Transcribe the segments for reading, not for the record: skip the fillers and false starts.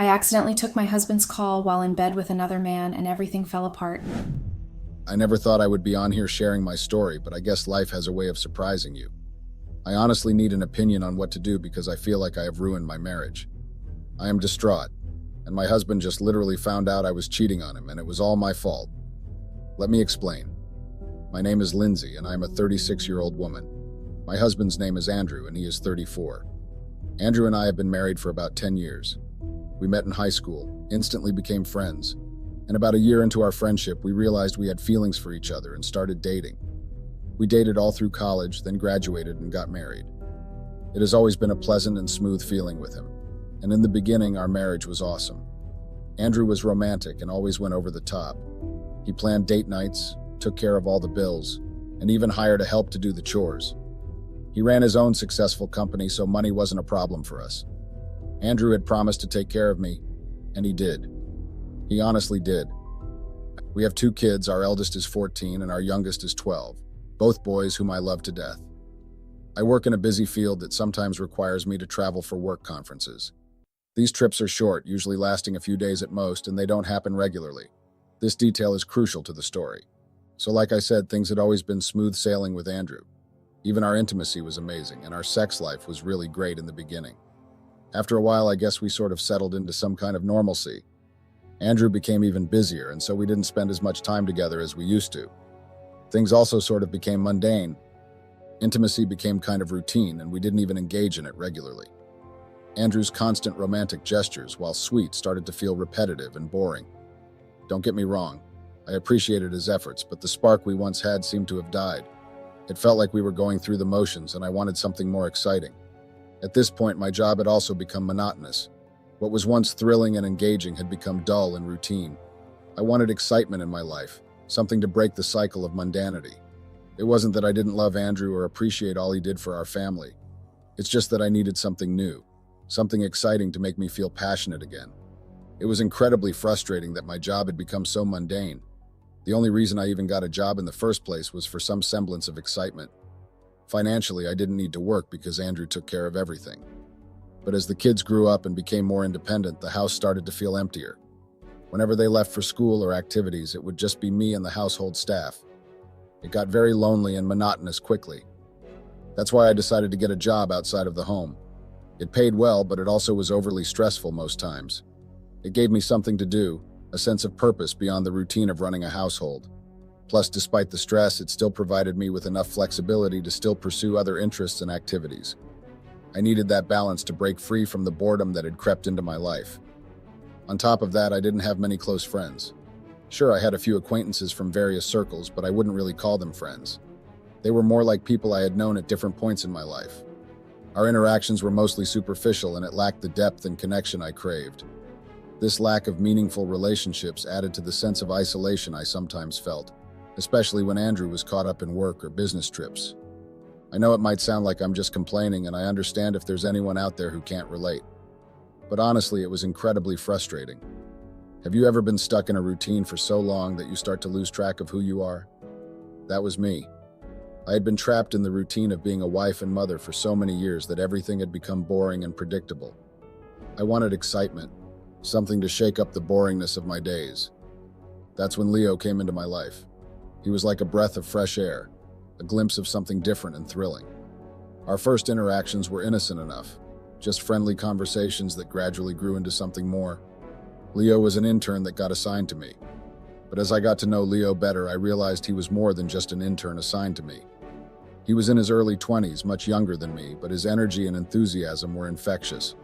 accidentally took my husband's call while in bed with another man, and everything fell apart. I never thought I would be on here sharing my story, but I guess life has a way of surprising you. I honestly need an opinion on what to do because I feel like I have ruined my marriage. I am distraught, and my husband just literally found out I was cheating on him, and it was all my fault. Let me explain. My name is Lindsay, and I am a 36-year-old woman. My husband's name is Andrew, and he is 34. Andrew and I have been married for about 10 years. We met in high school, instantly became friends, and about a year into our friendship, we realized we had feelings for each other and started dating. We dated all through college, then graduated and got married. It has always been a pleasant and smooth feeling with him, and in the beginning, our marriage was awesome. Andrew was romantic and always went over the top. He planned date nights, took care of all the bills, and even hired a help to do the chores. He ran his own successful company, so money wasn't a problem for us. Andrew had promised to take care of me, and he did. He honestly did. We have 2 kids, our eldest is 14 and our youngest is 12, both boys whom I love to death. I work in a busy field that sometimes requires me to travel for work conferences. These trips are short, usually lasting a few days at most, and they don't happen regularly. This detail is crucial to the story. So like I said, things had always been smooth sailing with Andrew. Even our intimacy was amazing, and our sex life was really great in the beginning. After a while, I guess we sort of settled into some kind of normalcy. Andrew became even busier, and so we didn't spend as much time together as we used to. Things also sort of became mundane. Intimacy became kind of routine, and we didn't even engage in it regularly. Andrew's constant romantic gestures, while sweet, started to feel repetitive and boring. Don't get me wrong, I appreciated his efforts, but the spark we once had seemed to have died. It felt like we were going through the motions, and I wanted something more exciting. At this point, my job had also become monotonous. What was once thrilling and engaging had become dull and routine. I wanted excitement in my life, something to break the cycle of mundanity. It wasn't that I didn't love Andrew or appreciate all he did for our family. It's just that I needed something new, something exciting to make me feel passionate again. It was incredibly frustrating that my job had become so mundane. The only reason I even got a job in the first place was for some semblance of excitement. Financially, I didn't need to work because Andrew took care of everything. But as the kids grew up and became more independent, the house started to feel emptier. Whenever they left for school or activities, it would just be me and the household staff. It got very lonely and monotonous quickly. That's why I decided to get a job outside of the home. It paid well, but it also was overly stressful most times. It gave me something to do, a sense of purpose beyond the routine of running a household. Plus, despite the stress, it still provided me with enough flexibility to still pursue other interests and activities. I needed that balance to break free from the boredom that had crept into my life. On top of that, I didn't have many close friends. Sure, I had a few acquaintances from various circles, but I wouldn't really call them friends. They were more like people I had known at different points in my life. Our interactions were mostly superficial, and it lacked the depth and connection I craved. This lack of meaningful relationships added to the sense of isolation I sometimes felt, especially when Andrew was caught up in work or business trips. I know it might sound like I'm just complaining, and I understand if there's anyone out there who can't relate. But honestly, it was incredibly frustrating. Have you ever been stuck in a routine for so long that you start to lose track of who you are? That was me. I had been trapped in the routine of being a wife and mother for so many years that everything had become boring and predictable. I wanted excitement, something to shake up the boringness of my days. That's when Leo came into my life. He was like a breath of fresh air, a glimpse of something different and thrilling. Our first interactions were innocent enough, just friendly conversations that gradually grew into something more. Leo was an intern that got assigned to me. But as I got to know Leo better, I realized he was more than just an intern assigned to me. He was in his early 20s, much younger than me, but his energy and enthusiasm were infectious.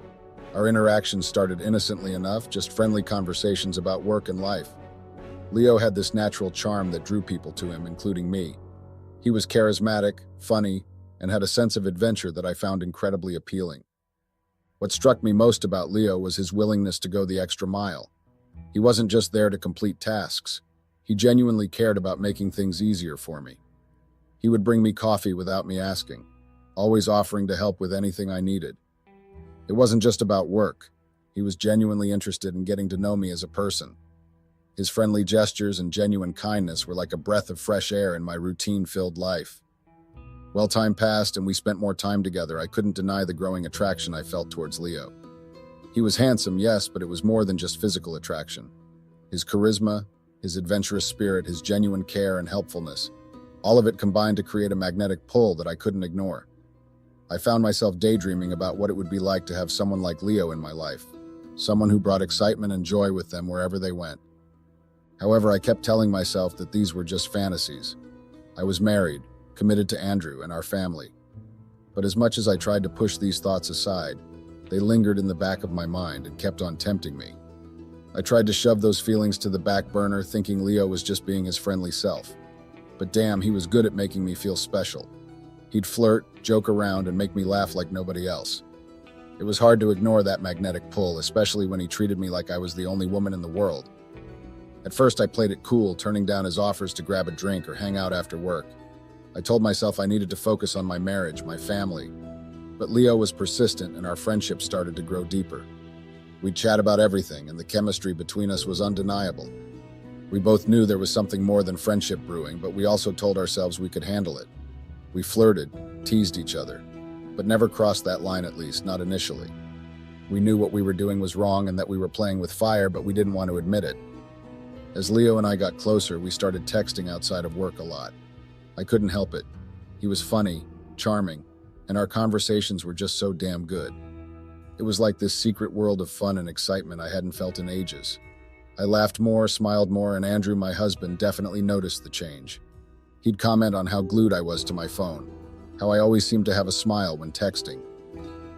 Our interactions started innocently enough, just friendly conversations about work and life. Leo had this natural charm that drew people to him, including me. He was charismatic, funny, and had a sense of adventure that I found incredibly appealing. What struck me most about Leo was his willingness to go the extra mile. He wasn't just there to complete tasks. He genuinely cared about making things easier for me. He would bring me coffee without me asking, always offering to help with anything I needed. It wasn't just about work. He was genuinely interested in getting to know me as a person. His friendly gestures and genuine kindness were like a breath of fresh air in my routine-filled life. Well, time passed and we spent more time together. I couldn't deny the growing attraction I felt towards Leo. He was handsome, yes, but it was more than just physical attraction. His charisma, his adventurous spirit, his genuine care and helpfulness, all of it combined to create a magnetic pull that I couldn't ignore. I found myself daydreaming about what it would be like to have someone like Leo in my life, someone who brought excitement and joy with them wherever they went. However, I kept telling myself that these were just fantasies. I was married, committed to Andrew and our family. But as much as I tried to push these thoughts aside, they lingered in the back of my mind and kept on tempting me. I tried to shove those feelings to the back burner, thinking Leo was just being his friendly self. But damn, he was good at making me feel special. He'd flirt, joke around, and make me laugh like nobody else. It was hard to ignore that magnetic pull, especially when he treated me like I was the only woman in the world. At first, I played it cool, turning down his offers to grab a drink or hang out after work. I told myself I needed to focus on my marriage, my family. But Leo was persistent, and our friendship started to grow deeper. We'd chat about everything, and the chemistry between us was undeniable. We both knew there was something more than friendship brewing, but we also told ourselves we could handle it. We flirted, teased each other, but never crossed that line, at least, not initially. We knew what we were doing was wrong and that we were playing with fire, but we didn't want to admit it. As Leo and I got closer, we started texting outside of work a lot. I couldn't help it. He was funny, charming, and our conversations were just so damn good. It was like this secret world of fun and excitement I hadn't felt in ages. I laughed more, smiled more, and Andrew, my husband, definitely noticed the change. He'd comment on how glued I was to my phone, how I always seemed to have a smile when texting.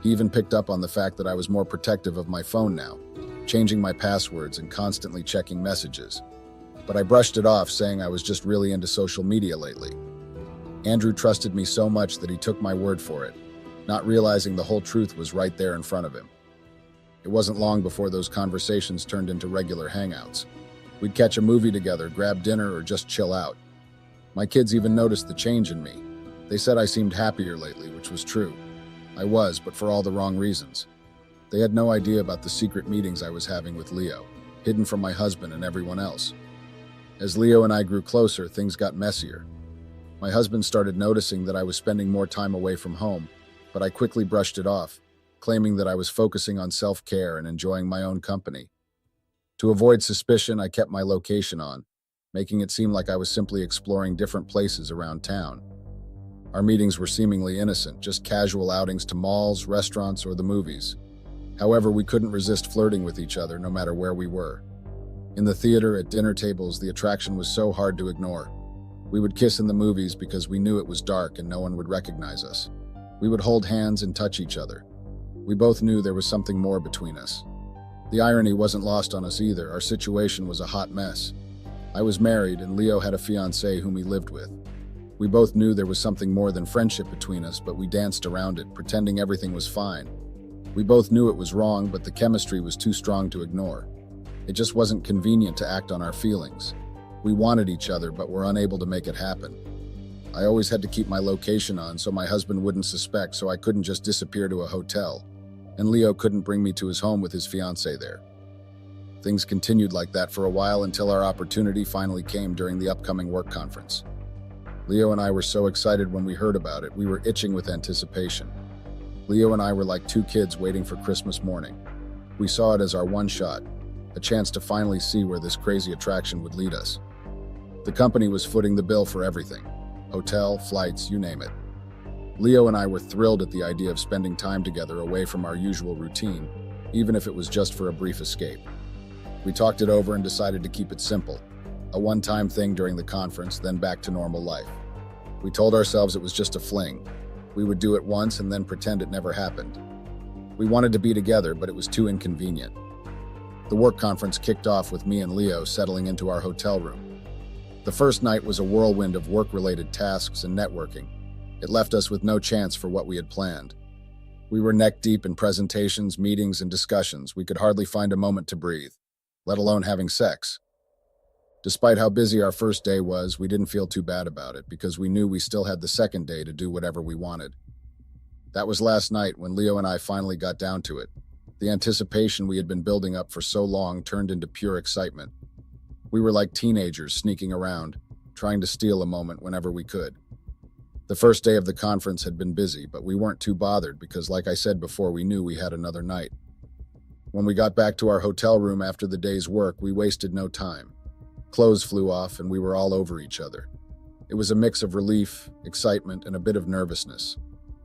He even picked up on the fact that I was more protective of my phone now, changing my passwords and constantly checking messages. But I brushed it off, saying I was just really into social media lately. Andrew trusted me so much that he took my word for it, not realizing the whole truth was right there in front of him. It wasn't long before those conversations turned into regular hangouts. We'd catch a movie together, grab dinner, or just chill out. My kids even noticed the change in me. They said I seemed happier lately, which was true. I was, but for all the wrong reasons. They had no idea about the secret meetings I was having with Leo, hidden from my husband and everyone else. As Leo and I grew closer, things got messier. My husband started noticing that I was spending more time away from home, but I quickly brushed it off, claiming that I was focusing on self-care and enjoying my own company. To avoid suspicion, I kept my location on, making it seem like I was simply exploring different places around town. Our meetings were seemingly innocent, just casual outings to malls, restaurants, or the movies. However, we couldn't resist flirting with each other no matter where we were. In the theater, at dinner tables, the attraction was so hard to ignore. We would kiss in the movies because we knew it was dark and no one would recognize us. We would hold hands and touch each other. We both knew there was something more between us. The irony wasn't lost on us either. Our situation was a hot mess. I was married, and Leo had a fiancée whom he lived with. We both knew there was something more than friendship between us, but we danced around it, pretending everything was fine. We both knew it was wrong, but the chemistry was too strong to ignore. It just wasn't convenient to act on our feelings. We wanted each other, but were unable to make it happen. I always had to keep my location on so my husband wouldn't suspect, so I couldn't just disappear to a hotel. And Leo couldn't bring me to his home with his fiancée there. Things continued like that for a while until our opportunity finally came during the upcoming work conference. Leo and I were so excited when we heard about it, we were itching with anticipation. Leo and I were like two kids waiting for Christmas morning. We saw it as our one shot, a chance to finally see where this crazy attraction would lead us. The company was footing the bill for everything. Hotel, flights, you name it. Leo and I were thrilled at the idea of spending time together away from our usual routine, even if it was just for a brief escape. We talked it over and decided to keep it simple, a one-time thing during the conference, then back to normal life. We told ourselves it was just a fling. We would do it once and then pretend it never happened. We wanted to be together, but it was too inconvenient. The work conference kicked off with me and Leo settling into our hotel room. The first night was a whirlwind of work-related tasks and networking. It left us with no chance for what we had planned. We were neck-deep in presentations, meetings, and discussions. We could hardly find a moment to breathe, let alone having sex. Despite how busy our first day was, we didn't feel too bad about it because we knew we still had the second day to do whatever we wanted. That was last night when Leo and I finally got down to it. The anticipation we had been building up for so long turned into pure excitement. We were like teenagers sneaking around, trying to steal a moment whenever we could. The first day of the conference had been busy, but we weren't too bothered because, like I said before, we knew we had another night. When we got back to our hotel room after the day's work, we wasted no time. Clothes flew off and we were all over each other. It was a mix of relief, excitement, and a bit of nervousness.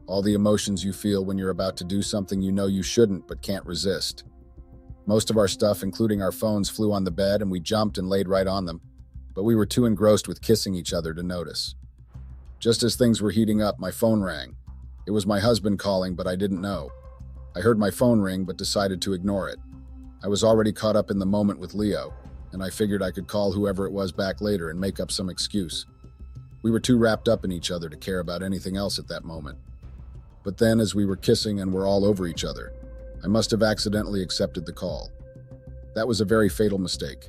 All the emotions you feel when you're about to do something you know you shouldn't but can't resist. Most of our stuff, including our phones, flew on the bed and we jumped and laid right on them, but we were too engrossed with kissing each other to notice. Just as things were heating up, my phone rang. It was my husband calling, but I didn't know. I heard my phone ring but decided to ignore it. I was already caught up in the moment with Leo, and I figured I could call whoever it was back later and make up some excuse. We were too wrapped up in each other to care about anything else at that moment. But then, as we were kissing and were all over each other, I must have accidentally accepted the call. That was a very fatal mistake.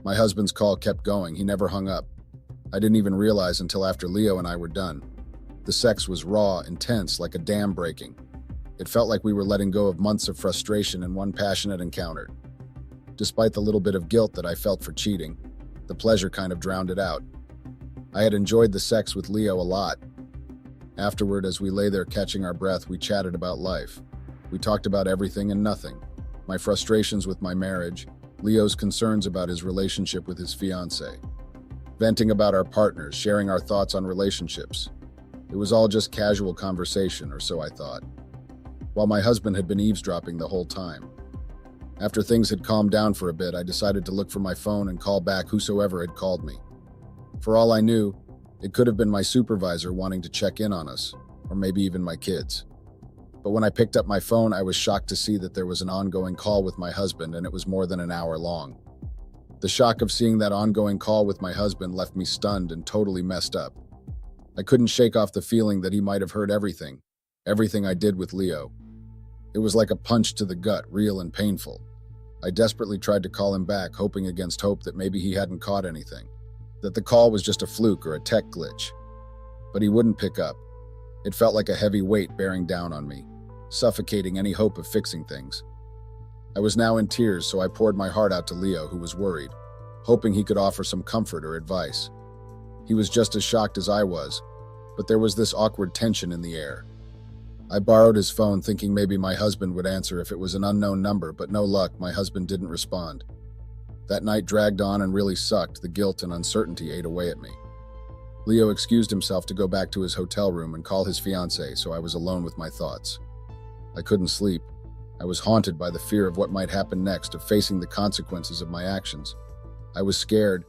My husband's call kept going. He never hung up. I didn't even realize until after Leo and I were done. The sex was raw, intense, like a dam breaking. It felt like we were letting go of months of frustration in one passionate encounter. Despite the little bit of guilt that I felt for cheating, the pleasure kind of drowned it out. I had enjoyed the sex with Leo a lot. Afterward, as we lay there catching our breath, we chatted about life. We talked about everything and nothing. My frustrations with my marriage, Leo's concerns about his relationship with his fiancée, venting about our partners, sharing our thoughts on relationships. It was all just casual conversation, or so I thought, while my husband had been eavesdropping the whole time. After things had calmed down for a bit, I decided to look for my phone and call back whosoever had called me. For all I knew, it could have been my supervisor wanting to check in on us, or maybe even my kids. But when I picked up my phone, I was shocked to see that there was an ongoing call with my husband, and it was more than an hour long. The shock of seeing that ongoing call with my husband left me stunned and totally messed up. I couldn't shake off the feeling that he might have heard everything I did with Leo. It was like a punch to the gut, real and painful. I desperately tried to call him back, hoping against hope that maybe he hadn't caught anything, that the call was just a fluke or a tech glitch. But he wouldn't pick up. It felt like a heavy weight bearing down on me, suffocating any hope of fixing things. I was now in tears, so I poured my heart out to Leo, who was worried, hoping he could offer some comfort or advice. He was just as shocked as I was, but there was this awkward tension in the air. I borrowed his phone, thinking maybe my husband would answer if it was an unknown number, but no luck, my husband didn't respond. That night dragged on and really sucked. The guilt and uncertainty ate away at me. Leo excused himself to go back to his hotel room and call his fiancée, so I was alone with my thoughts. I couldn't sleep. I was haunted by the fear of what might happen next, of facing the consequences of my actions. I was scared.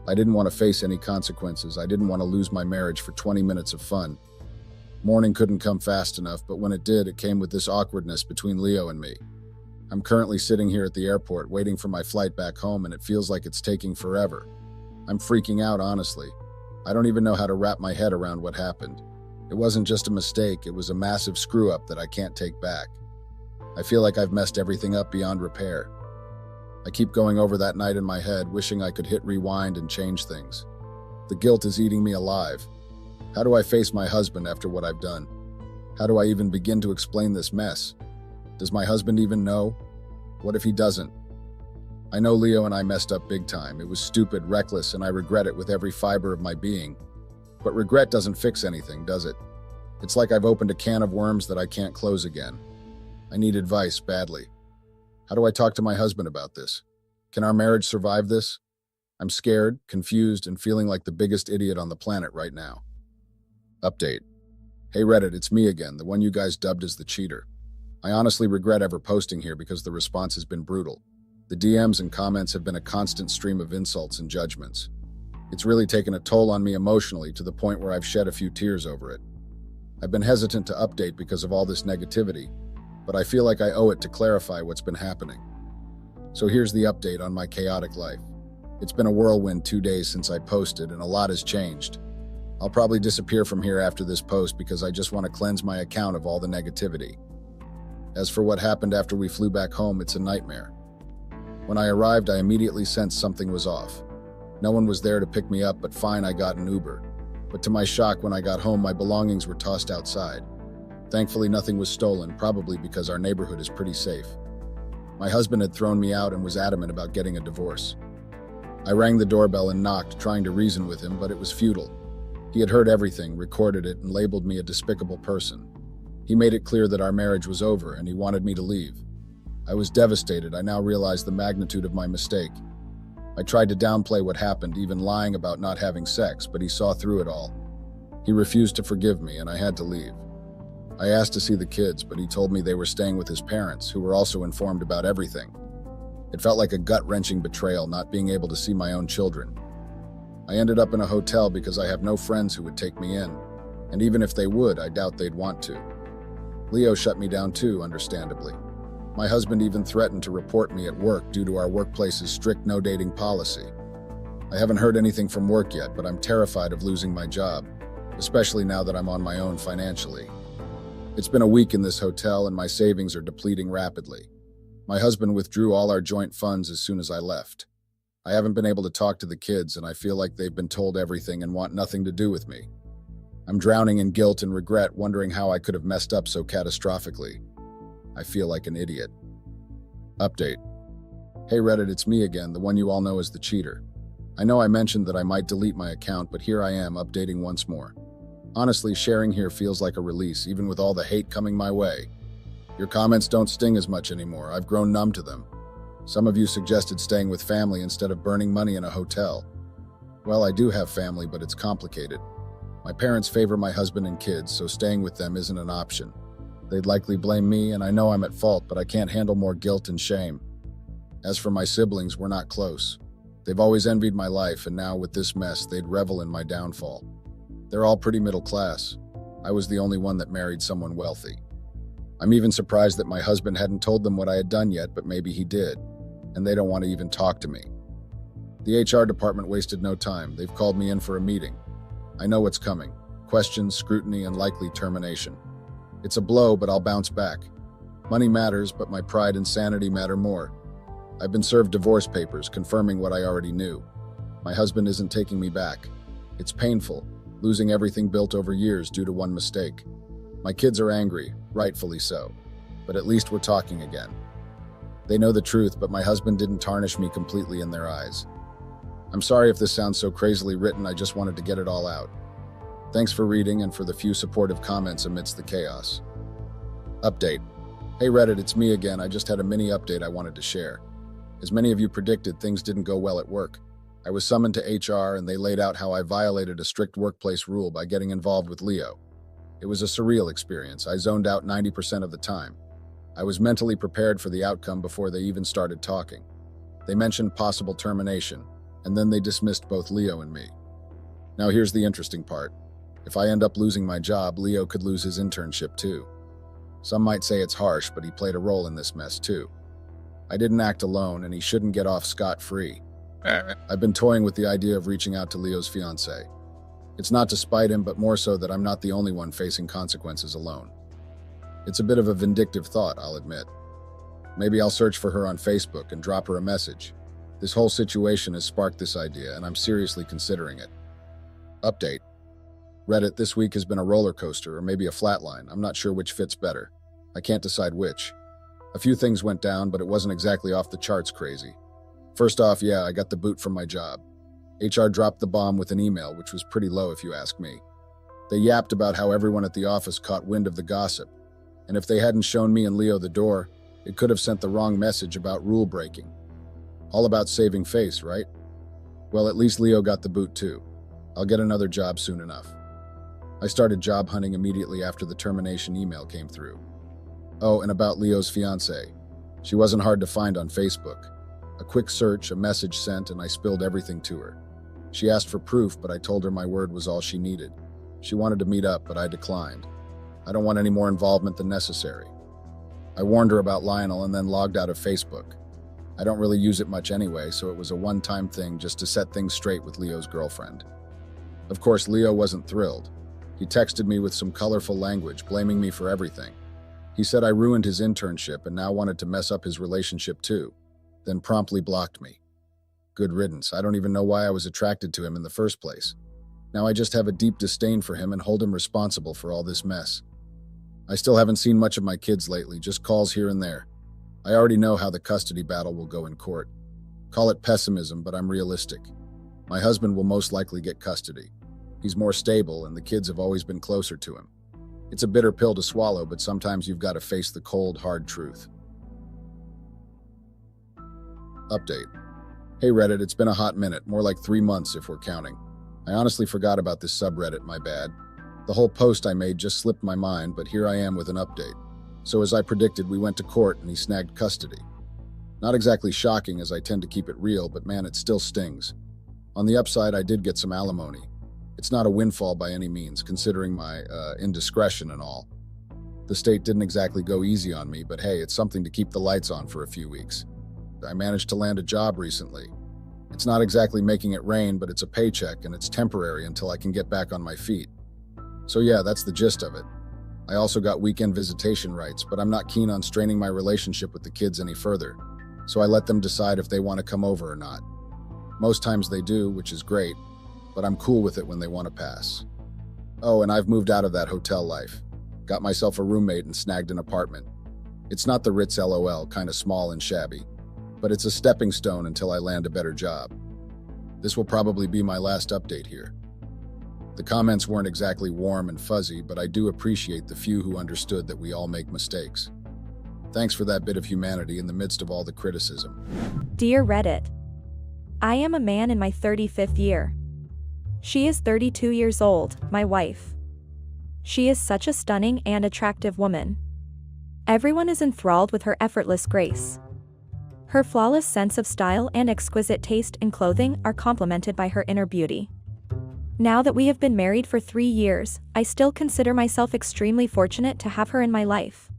I didn't want to face any consequences. I didn't want to lose my marriage for 20 minutes of fun. Morning couldn't come fast enough, but when it did, it came with this awkwardness between Leo and me. I'm currently sitting here at the airport waiting for my flight back home, and it feels like it's taking forever. I'm freaking out, honestly. I don't even know how to wrap my head around what happened. It wasn't just a mistake, it was a massive screw-up that I can't take back. I feel like I've messed everything up beyond repair. I keep going over that night in my head, wishing I could hit rewind and change things. The guilt is eating me alive. How do I face my husband after what I've done? How do I even begin to explain this mess? Does my husband even know? What if he doesn't? I know Leo and I messed up big time. It was stupid, reckless, and I regret it with every fiber of my being. But regret doesn't fix anything, does it? It's like I've opened a can of worms that I can't close again. I need advice badly. How do I talk to my husband about this? Can our marriage survive this? I'm scared, confused, and feeling like the biggest idiot on the planet right now. Update. Hey Reddit, it's me again, the one you guys dubbed as the cheater. I honestly regret ever posting here because the response has been brutal. The DMs and comments have been a constant stream of insults and judgments. It's really taken a toll on me emotionally to the point where I've shed a few tears over it. I've been hesitant to update because of all this negativity, but I feel like I owe it to clarify what's been happening. So here's the update on my chaotic life. It's been a whirlwind 2 days since I posted, and a lot has changed. I'll probably disappear from here after this post because I just want to cleanse my account of all the negativity. As for what happened after we flew back home, it's a nightmare. When I arrived, I immediately sensed something was off. No one was there to pick me up, but fine, I got an Uber. But to my shock, when I got home, my belongings were tossed outside. Thankfully, nothing was stolen, probably because our neighborhood is pretty safe. My husband had thrown me out and was adamant about getting a divorce. I rang the doorbell and knocked, trying to reason with him, but it was futile. He had heard everything, recorded it, and labeled me a despicable person. He made it clear that our marriage was over and he wanted me to leave. I was devastated. I now realized the magnitude of my mistake. I tried to downplay what happened, even lying about not having sex, but he saw through it all. He refused to forgive me, and I had to leave. I asked to see the kids, but he told me they were staying with his parents, who were also informed about everything. It felt like a gut-wrenching betrayal, not being able to see my own children. I ended up in a hotel because I have no friends who would take me in, and even if they would, I doubt they'd want to. Leo shut me down too, understandably. My husband even threatened to report me at work due to our workplace's strict no-dating policy. I haven't heard anything from work yet, but I'm terrified of losing my job, especially now that I'm on my own financially. It's been a week in this hotel and my savings are depleting rapidly. My husband withdrew all our joint funds as soon as I left. I haven't been able to talk to the kids, and I feel like they've been told everything and want nothing to do with me. I'm drowning in guilt and regret, wondering how I could have messed up so catastrophically. I feel like an idiot. Update. Hey Reddit, it's me again, the one you all know as the cheater. I know I mentioned that I might delete my account, but here I am, updating once more. Honestly, sharing here feels like a release, even with all the hate coming my way. Your comments don't sting as much anymore. I've grown numb to them. Some of you suggested staying with family instead of burning money in a hotel. Well, I do have family, but it's complicated. My parents favor my husband and kids, so staying with them isn't an option. They'd likely blame me, and I know I'm at fault, but I can't handle more guilt and shame. As for my siblings, we're not close. They've always envied my life, and now with this mess, they'd revel in my downfall. They're all pretty middle class. I was the only one that married someone wealthy. I'm even surprised that my husband hadn't told them what I had done yet, but maybe he did, and they don't want to even talk to me. The HR department wasted no time. They've called me in for a meeting. I know what's coming. Questions, scrutiny, and likely termination. It's a blow, but I'll bounce back. Money matters, but my pride and sanity matter more. I've been served divorce papers confirming what I already knew. My husband isn't taking me back. It's painful, losing everything built over years due to one mistake. My kids are angry, rightfully so, but at least we're talking again. They know the truth, but my husband didn't tarnish me completely in their eyes. I'm sorry if this sounds so crazily written, I just wanted to get it all out. Thanks for reading and for the few supportive comments amidst the chaos. Update. Hey Reddit, it's me again. I just had a mini update I wanted to share. As many of you predicted, things didn't go well at work. I was summoned to HR and they laid out how I violated a strict workplace rule by getting involved with Leo. It was a surreal experience. I zoned out 90% of the time. I was mentally prepared for the outcome before they even started talking. They mentioned possible termination, and then they dismissed both Leo and me. Now here's the interesting part. If I end up losing my job, Leo could lose his internship too. Some might say it's harsh, but he played a role in this mess too. I didn't act alone, and he shouldn't get off scot-free. I've been toying with the idea of reaching out to Leo's fiancée. It's not to spite him, but more so that I'm not the only one facing consequences alone. It's a bit of a vindictive thought, I'll admit. Maybe I'll search for her on Facebook and drop her a message. This whole situation has sparked this idea, and I'm seriously considering it. Update. Reddit, this week has been a roller coaster, or maybe a flatline. I'm not sure which fits better. I can't decide which. A few things went down, but it wasn't exactly off the charts crazy. First off, yeah, I got the boot from my job. HR dropped the bomb with an email, which was pretty low if you ask me. They yapped about how everyone at the office caught wind of the gossip, and if they hadn't shown me and Leo the door, it could have sent the wrong message about rule breaking. All about saving face, right? Well, at least Leo got the boot too. I'll get another job soon enough. I started job hunting immediately after the termination email came through. Oh, and about Leo's fiancée. She wasn't hard to find on Facebook. A quick search, a message sent, and I spilled everything to her. She asked for proof, but I told her my word was all she needed. She wanted to meet up, but I declined. I don't want any more involvement than necessary. I warned her about Lionel and then logged out of Facebook. I don't really use it much anyway, so it was a one-time thing just to set things straight with Leo's girlfriend. Of course, Leo wasn't thrilled. He texted me with some colorful language, blaming me for everything. He said I ruined his internship and now wanted to mess up his relationship too, then promptly blocked me. Good riddance. I don't even know why I was attracted to him in the first place. Now I just have a deep disdain for him and hold him responsible for all this mess. I still haven't seen much of my kids lately, just calls here and there. I already know how the custody battle will go in court. Call it pessimism, but I'm realistic. My husband will most likely get custody. He's more stable, and the kids have always been closer to him. It's a bitter pill to swallow, but sometimes you've got to face the cold, hard truth. Update. Hey Reddit, it's been a hot minute, more like 3 months if we're counting. I honestly forgot about this subreddit, my bad. The whole post I made just slipped my mind, but here I am with an update. So as I predicted, we went to court and he snagged custody. Not exactly shocking as I tend to keep it real, but man, it still stings. On the upside, I did get some alimony. It's not a windfall by any means, considering my indiscretion and all. The state didn't exactly go easy on me, but hey, it's something to keep the lights on for a few weeks. I managed to land a job recently. It's not exactly making it rain, but it's a paycheck and it's temporary until I can get back on my feet. So yeah, that's the gist of it. I also got weekend visitation rights, but I'm not keen on straining my relationship with the kids any further. So I let them decide if they want to come over or not. Most times they do, which is great, but I'm cool with it when they want to pass. Oh, and I've moved out of that hotel life. Got myself a roommate and snagged an apartment. It's not the Ritz LOL, kind of small and shabby, but it's a stepping stone until I land a better job. This will probably be my last update here. The comments weren't exactly warm and fuzzy, but I do appreciate the few who understood that we all make mistakes. Thanks for that bit of humanity in the midst of all the criticism. Dear Reddit, I am a man in my 35th year. She is 32 years old, my wife. She is such a stunning and attractive woman. Everyone is enthralled with her effortless grace. Her flawless sense of style and exquisite taste in clothing are complemented by her inner beauty. Now that we have been married for 3 years, I still consider myself extremely fortunate to have her in my life.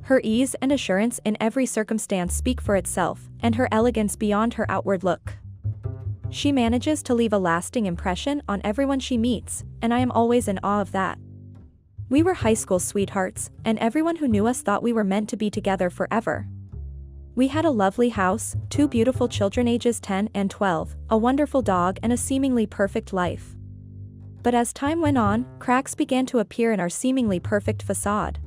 Her ease and assurance in every circumstance speak for itself, and her elegance beyond her outward look. She manages to leave a lasting impression on everyone she meets, and I am always in awe of that. We were high school sweethearts, and everyone who knew us thought we were meant to be together forever. We had a lovely house, 2 beautiful children ages 10 and 12, a wonderful dog and a seemingly perfect life. But as time went on, cracks began to appear in our seemingly perfect facade.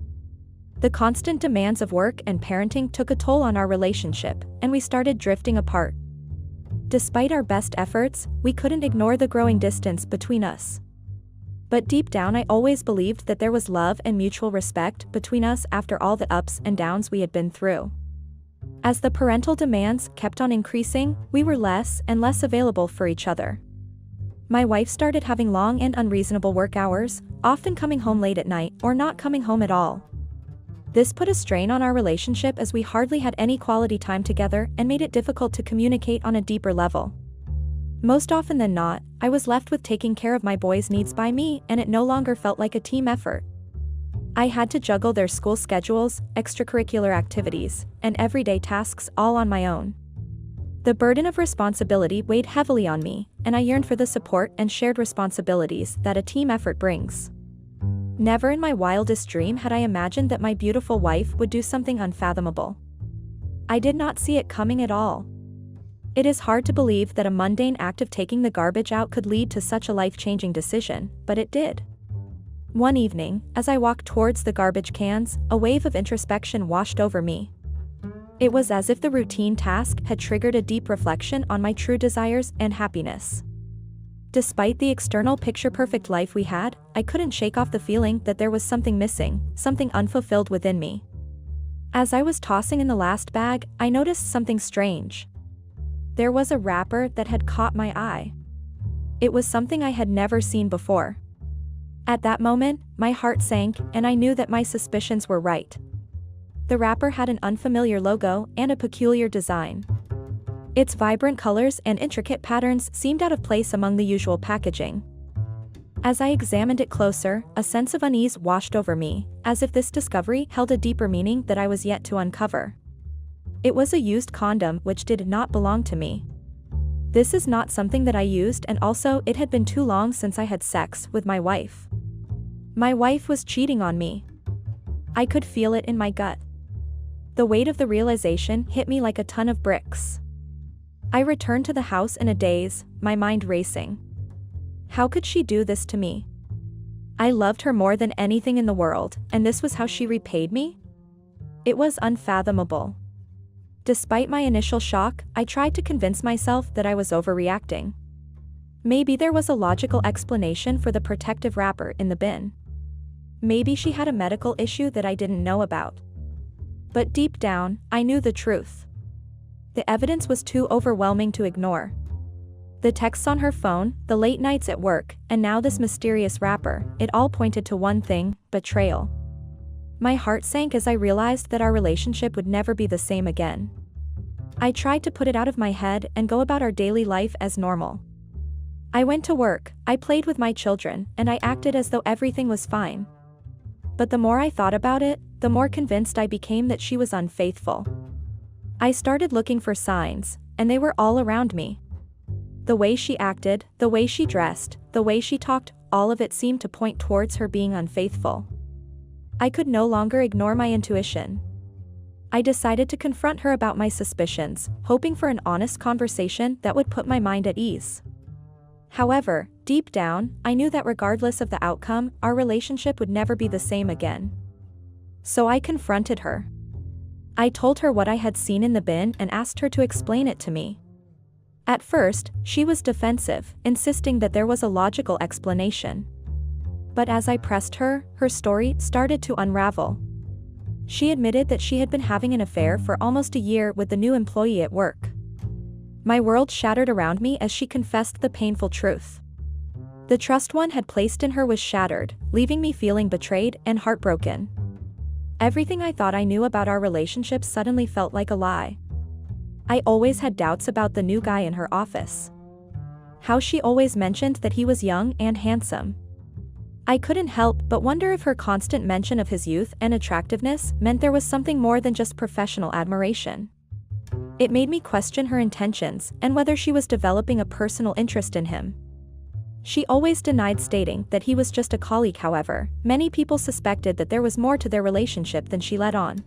The constant demands of work and parenting took a toll on our relationship, and we started drifting apart. Despite our best efforts, we couldn't ignore the growing distance between us. But deep down I always believed that there was love and mutual respect between us after all the ups and downs we had been through. As the parental demands kept on increasing, we were less and less available for each other. My wife started having long and unreasonable work hours, often coming home late at night or not coming home at all. This put a strain on our relationship as we hardly had any quality time together and made it difficult to communicate on a deeper level. Most often than not, I was left with taking care of my boys' needs by me, and it no longer felt like a team effort. I had to juggle their school schedules, extracurricular activities, and everyday tasks all on my own. The burden of responsibility weighed heavily on me, and I yearned for the support and shared responsibilities that a team effort brings. Never in my wildest dream had I imagined that my beautiful wife would do something unfathomable. I did not see it coming at all. It is hard to believe that a mundane act of taking the garbage out could lead to such a life-changing decision, but it did. One evening, as I walked towards the garbage cans, a wave of introspection washed over me. It was as if the routine task had triggered a deep reflection on my true desires and happiness. Despite the external picture-perfect life we had, I couldn't shake off the feeling that there was something missing, something unfulfilled within me. As I was tossing in the last bag, I noticed something strange. There was a wrapper that had caught my eye. It was something I had never seen before. At that moment, my heart sank, and I knew that my suspicions were right. The wrapper had an unfamiliar logo and a peculiar design. Its vibrant colors and intricate patterns seemed out of place among the usual packaging. As I examined it closer, a sense of unease washed over me, as if this discovery held a deeper meaning that I was yet to uncover. It was a used condom which did not belong to me. This is not something that I used, and also it had been too long since I had sex with my wife. My wife was cheating on me. I could feel it in my gut. The weight of the realization hit me like a ton of bricks. I returned to the house in a daze, my mind racing. How could she do this to me? I loved her more than anything in the world, and this was how she repaid me? It was unfathomable. Despite my initial shock, I tried to convince myself that I was overreacting. Maybe there was a logical explanation for the protective wrapper in the bin. Maybe she had a medical issue that I didn't know about. But deep down, I knew the truth. The evidence was too overwhelming to ignore. The texts on her phone, the late nights at work, and now this mysterious rapper, it all pointed to one thing: betrayal. My heart sank as I realized that our relationship would never be the same again. I tried to put it out of my head and go about our daily life as normal. I went to work, I played with my children, and I acted as though everything was fine. But the more I thought about it, the more convinced I became that she was unfaithful. I started looking for signs, and they were all around me. The way she acted, the way she dressed, the way she talked, all of it seemed to point towards her being unfaithful. I could no longer ignore my intuition. I decided to confront her about my suspicions, hoping for an honest conversation that would put my mind at ease. However, deep down, I knew that regardless of the outcome, our relationship would never be the same again. So I confronted her. I told her what I had seen in the bin and asked her to explain it to me. At first, she was defensive, insisting that there was a logical explanation. But as I pressed her, her story started to unravel. She admitted that she had been having an affair for almost a year with the new employee at work. My world shattered around me as she confessed the painful truth. The trust one had placed in her was shattered, leaving me feeling betrayed and heartbroken. Everything I thought I knew about our relationship suddenly felt like a lie. I always had doubts about the new guy in her office. How she always mentioned that he was young and handsome. I couldn't help but wonder if her constant mention of his youth and attractiveness meant there was something more than just professional admiration. It made me question her intentions and whether she was developing a personal interest in him. She always denied stating that he was just a colleague. However, many people suspected that there was more to their relationship than she let on.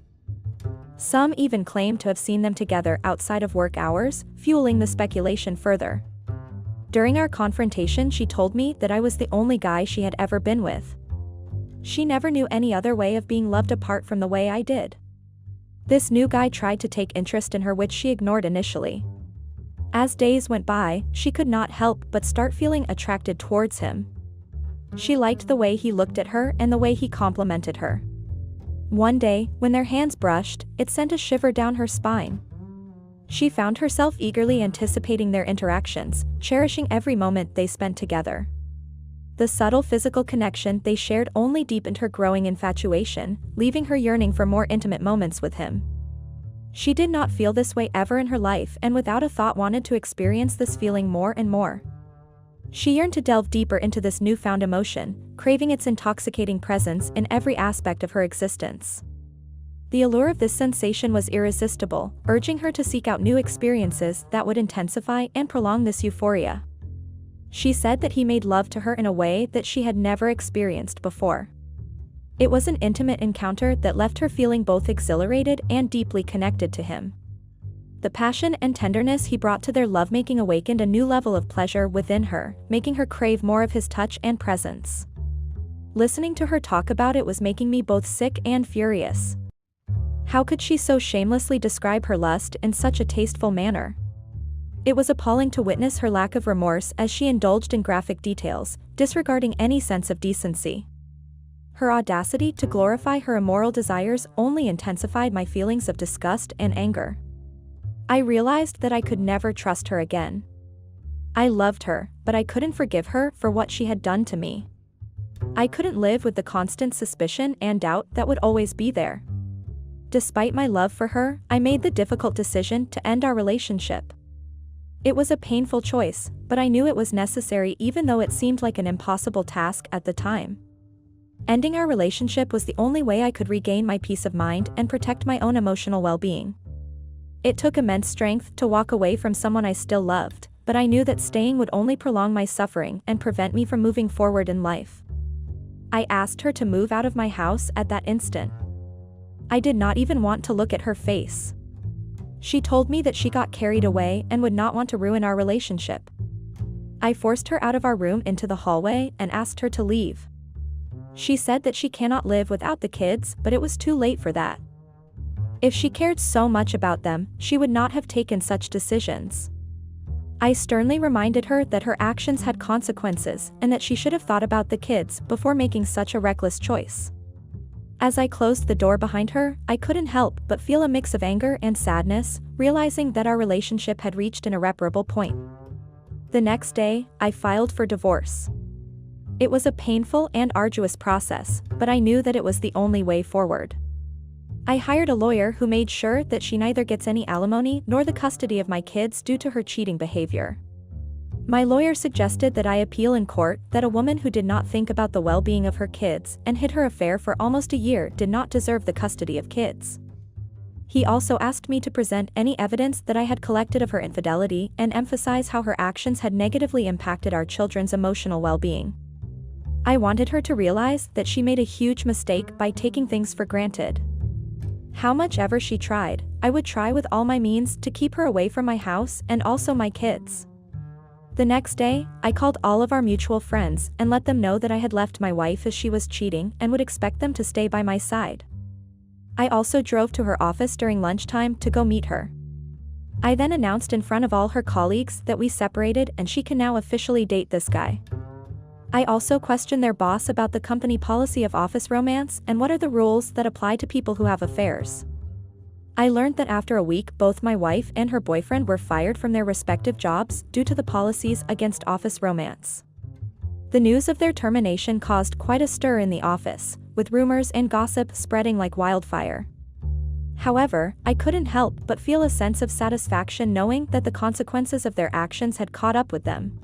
Some even claimed to have seen them together outside of work hours, fueling the speculation further. During our confrontation, she told me that I was the only guy she had ever been with. She never knew any other way of being loved apart from the way I did. This new guy tried to take interest in her, which she ignored initially. As days went by, she could not help but start feeling attracted towards him. She liked the way he looked at her and the way he complimented her. One day, when their hands brushed, it sent a shiver down her spine. She found herself eagerly anticipating their interactions, cherishing every moment they spent together. The subtle physical connection they shared only deepened her growing infatuation, leaving her yearning for more intimate moments with him. She did not feel this way ever in her life and without a thought wanted to experience this feeling more and more. She yearned to delve deeper into this newfound emotion, craving its intoxicating presence in every aspect of her existence. The allure of this sensation was irresistible, urging her to seek out new experiences that would intensify and prolong this euphoria. She said that he made love to her in a way that she had never experienced before. It was an intimate encounter that left her feeling both exhilarated and deeply connected to him. The passion and tenderness he brought to their lovemaking awakened a new level of pleasure within her, making her crave more of his touch and presence. Listening to her talk about it was making me both sick and furious. How could she so shamelessly describe her lust in such a tasteful manner? It was appalling to witness her lack of remorse as she indulged in graphic details, disregarding any sense of decency. Her audacity to glorify her immoral desires only intensified my feelings of disgust and anger. I realized that I could never trust her again. I loved her, but I couldn't forgive her for what she had done to me. I couldn't live with the constant suspicion and doubt that would always be there. Despite my love for her, I made the difficult decision to end our relationship. It was a painful choice, but I knew it was necessary even though it seemed like an impossible task at the time. Ending our relationship was the only way I could regain my peace of mind and protect my own emotional well-being. It took immense strength to walk away from someone I still loved, but I knew that staying would only prolong my suffering and prevent me from moving forward in life. I asked her to move out of my house at that instant. I did not even want to look at her face. She told me that she got carried away and would not want to ruin our relationship. I forced her out of our room into the hallway and asked her to leave. She said that she cannot live without the kids, but it was too late for that. If she cared so much about them, she would not have taken such decisions. I sternly reminded her that her actions had consequences and that she should have thought about the kids before making such a reckless choice. As I closed the door behind her, I couldn't help but feel a mix of anger and sadness, realizing that our relationship had reached an irreparable point. The next day, I filed for divorce. It was a painful and arduous process, but I knew that it was the only way forward. I hired a lawyer who made sure that she neither gets any alimony nor the custody of my kids due to her cheating behavior. My lawyer suggested that I appeal in court that a woman who did not think about the well-being of her kids and hid her affair for almost a year did not deserve the custody of kids. He also asked me to present any evidence that I had collected of her infidelity and emphasize how her actions had negatively impacted our children's emotional well-being. I wanted her to realize that she made a huge mistake by taking things for granted. How much ever she tried, I would try with all my means to keep her away from my house and also my kids. The next day, I called all of our mutual friends and let them know that I had left my wife as she was cheating and would expect them to stay by my side. I also drove to her office during lunchtime to go meet her. I then announced in front of all her colleagues that we separated and she can now officially date this guy. I also questioned their boss about the company policy of office romance and what are the rules that apply to people who have affairs. I learned that after a week both my wife and her boyfriend were fired from their respective jobs due to the policies against office romance. The news of their termination caused quite a stir in the office, with rumors and gossip spreading like wildfire. However, I couldn't help but feel a sense of satisfaction knowing that the consequences of their actions had caught up with them.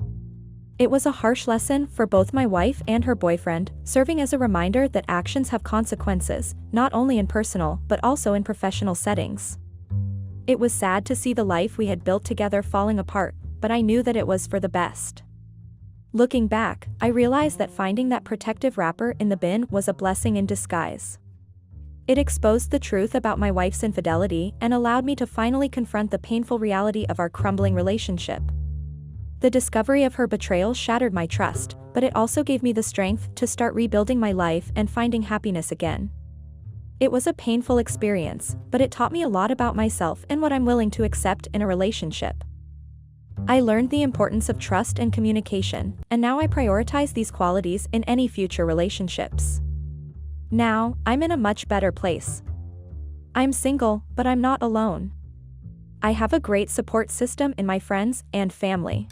It was a harsh lesson for both my wife and her boyfriend, serving as a reminder that actions have consequences, not only in personal but also in professional settings. It was sad to see the life we had built together falling apart, but I knew that it was for the best. Looking back, I realized that finding that protective wrapper in the bin was a blessing in disguise. It exposed the truth about my wife's infidelity and allowed me to finally confront the painful reality of our crumbling relationship. The discovery of her betrayal shattered my trust, but it also gave me the strength to start rebuilding my life and finding happiness again. It was a painful experience, but it taught me a lot about myself and what I'm willing to accept in a relationship. I learned the importance of trust and communication, and now I prioritize these qualities in any future relationships. Now, I'm in a much better place. I'm single, but I'm not alone. I have a great support system in my friends and family.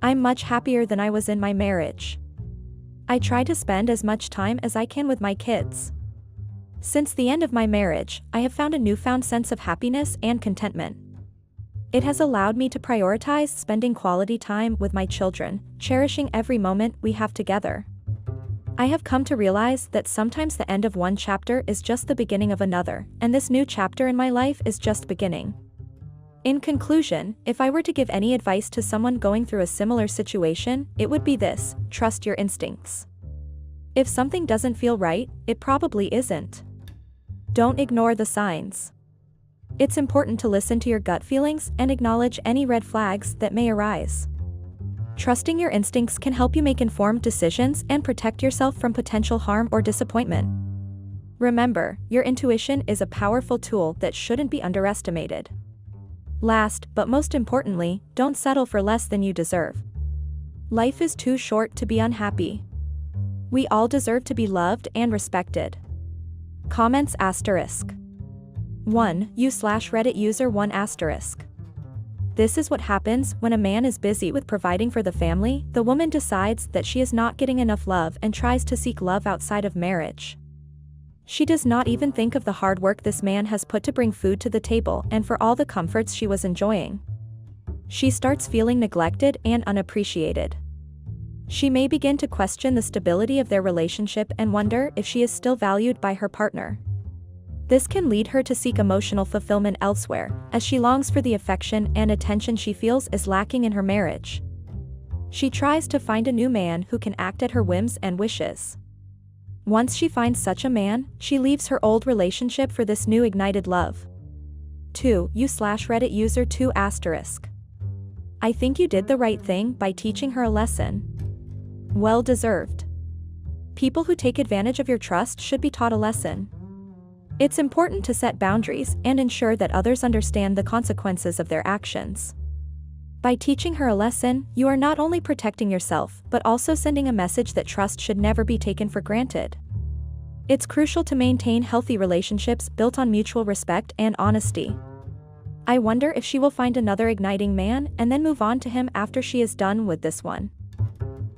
I'm much happier than I was in my marriage. I try to spend as much time as I can with my kids. Since the end of my marriage, I have found a newfound sense of happiness and contentment. It has allowed me to prioritize spending quality time with my children, cherishing every moment we have together. I have come to realize that sometimes the end of one chapter is just the beginning of another, and this new chapter in my life is just beginning. In conclusion, if I were to give any advice to someone going through a similar situation, it would be this: trust your instincts. If something doesn't feel right, it probably isn't. Don't ignore the signs. It's important to listen to your gut feelings and acknowledge any red flags that may arise. Trusting your instincts can help you make informed decisions and protect yourself from potential harm or disappointment. Remember, your intuition is a powerful tool that shouldn't be underestimated. Last, but most importantly, don't settle for less than you deserve. Life is too short to be unhappy. We all deserve to be loved and respected. Comments *. 1. U/Reddit user 1*. This is what happens when a man is busy with providing for the family. The woman decides that she is not getting enough love and tries to seek love outside of marriage. She does not even think of the hard work this man has put to bring food to the table and for all the comforts she was enjoying. She starts feeling neglected and unappreciated. She may begin to question the stability of their relationship and wonder if she is still valued by her partner. This can lead her to seek emotional fulfillment elsewhere, as she longs for the affection and attention she feels is lacking in her marriage. She tries to find a new man who can act at her whims and wishes. Once she finds such a man, she leaves her old relationship for this new ignited love. 2. U/Reddit user 2*. I think you did the right thing by teaching her a lesson. Well deserved. People who take advantage of your trust should be taught a lesson. It's important to set boundaries and ensure that others understand the consequences of their actions. By teaching her a lesson, you are not only protecting yourself but also sending a message that trust should never be taken for granted. It's crucial to maintain healthy relationships built on mutual respect and honesty. I wonder if she will find another igniting man and then move on to him after she is done with this one.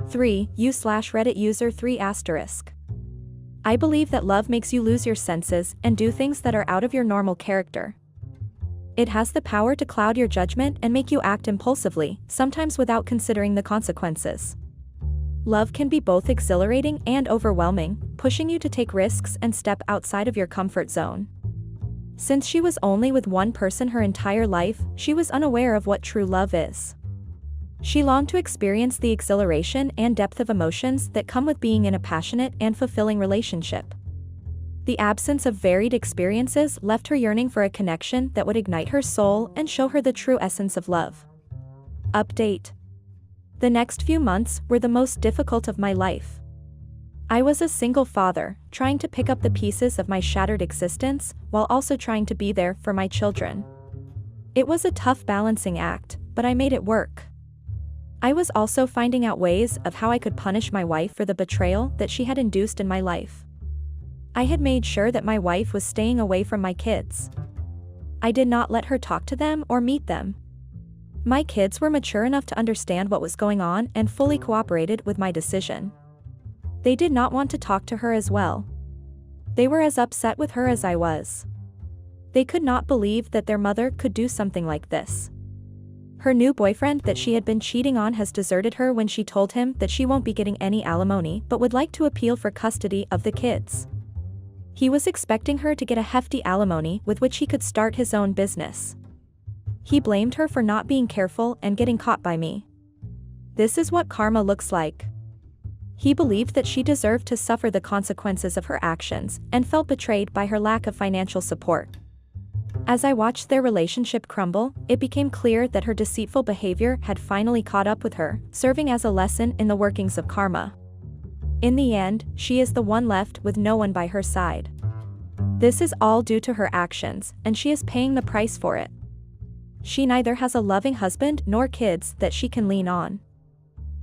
3. U/Reddit user 3 *. I believe that love makes you lose your senses and do things that are out of your normal character. It has the power to cloud your judgment and make you act impulsively, sometimes without considering the consequences. Love can be both exhilarating and overwhelming, pushing you to take risks and step outside of your comfort zone. Since she was only with one person her entire life, she was unaware of what true love is. She longed to experience the exhilaration and depth of emotions that come with being in a passionate and fulfilling relationship. The absence of varied experiences left her yearning for a connection that would ignite her soul and show her the true essence of love. Update. The next few months were the most difficult of my life. I was a single father, trying to pick up the pieces of my shattered existence, while also trying to be there for my children. It was a tough balancing act, but I made it work. I was also finding out ways of how I could punish my wife for the betrayal that she had induced in my life. I had made sure that my wife was staying away from my kids. I did not let her talk to them or meet them. My kids were mature enough to understand what was going on and fully cooperated with my decision. They did not want to talk to her as well. They were as upset with her as I was. They could not believe that their mother could do something like this. Her new boyfriend that she had been cheating on has deserted her when she told him that she won't be getting any alimony but would like to appeal for custody of the kids. He was expecting her to get a hefty alimony with which he could start his own business. He blamed her for not being careful and getting caught by me. This is what karma looks like. He believed that she deserved to suffer the consequences of her actions and felt betrayed by her lack of financial support. As I watched their relationship crumble, it became clear that her deceitful behavior had finally caught up with her, serving as a lesson in the workings of karma. In the end, she is the one left with no one by her side. This is all due to her actions, and she is paying the price for it. She neither has a loving husband nor kids that she can lean on.